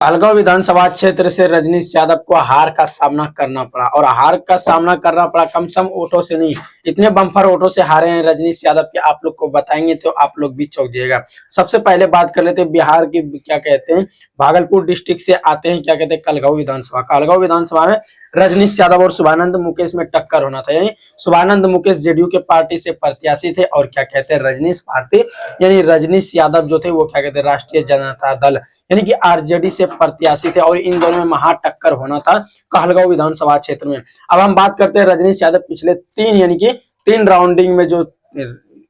कहलगांव विधानसभा क्षेत्र से रजनीश यादव को हार का सामना करना पड़ा और हार का सामना करना पड़ा कम सम वोटों से नहीं, इतने बम्पर वोटों से हारे हैं रजनीश यादव के। आप लोग को बताएंगे तो आप लोग भी चौंक जाइएगा। सबसे पहले बात कर लेते हैं बिहार की, क्या कहते हैं, भागलपुर डिस्ट्रिक्ट से आते हैं, क्या कहते हैं, कहलगांव विधानसभा। कहलगांव विधानसभा में रजनीश यादव और शुभानंद मुकेश में टक्कर होना था। यानी शुभानंद मुकेश जेडीयू के पार्टी से प्रत्याशी थे और क्या कहते हैं, रजनीश पार्टी यानी रजनीश यादव जो थे वो क्या कहते हैं, राष्ट्रीय जनता दल यानी कि आरजेडी से प्रत्याशी थे और इन दोनों में महा टक्कर होना था कहलगांव विधानसभा क्षेत्र में। अब हम बात करते हैं रजनीश यादव पिछले तीन राउंडिंग में जो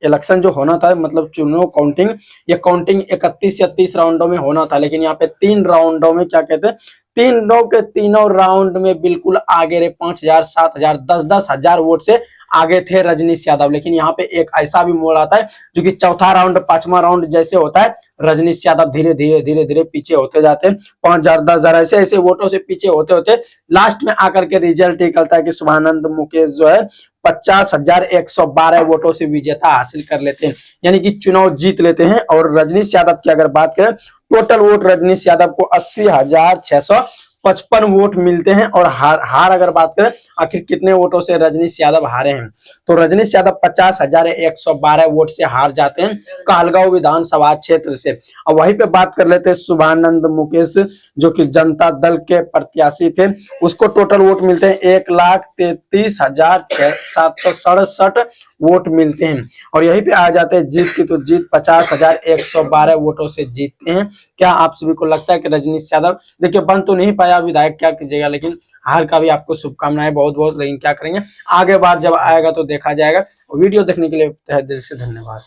इलेक्शन जो होना था, मतलब चुनाव काउंटिंग, ये काउंटिंग 31 या 30 राउंडों में होना था, लेकिन यहाँ पे 3 राउंडों में क्या कहते हैं, तीनों के तीनों राउंड में बिल्कुल आगे रहे, 5,000, 7,000, 10-10 हजार वोट से आगे थे रजनीश यादव। लेकिन यहाँ पे एक ऐसा भी मोड़ आता है जो कि चौथा राउंड, पांचवा राउंड जैसे होता है, रजनीश यादव धीरे धीरे पीछे होते जाते हैं, 5,000, 10,000 ऐसे ऐसे वोटों से पीछे होते होते लास्ट में आकर के रिजल्ट निकलता है कि शुभानंद मुकेश जो है 50,112 वोटों से विजेता हासिल कर लेते हैं, यानी कि चुनाव जीत लेते हैं। और रजनीश यादव की अगर बात करें, टोटल वोट रजनीश यादव को 80,655 वोट मिलते हैं। और हार अगर बात करें आखिर कितने वोटों से रजनीश यादव हारे हैं, तो रजनीश यादव 50,112 वोट से हार जाते हैं कहलगांव विधानसभा क्षेत्र से। अब वहीं पे बात कर लेते हैं शुभानंद मुकेश जो कि जनता दल के प्रत्याशी थे, उसको टोटल वोट मिलते हैं 1,33,767 वोट मिलते हैं। और यहीं पे आ जाते हैं जीत की, तो जीत 50,112 वोटों से जीतते हैं। क्या आप सभी को लगता है कि रजनीश यादव, देखिए बन तो नहीं पाया विधायक, क्या कीजिएगा, लेकिन हार का भी आपको शुभकामनाएं बहुत बहुत, लेकिन क्या करेंगे आगे बार जब आएगा तो देखा जाएगा। वीडियो देखने के लिए तहे दिल से धन्यवाद।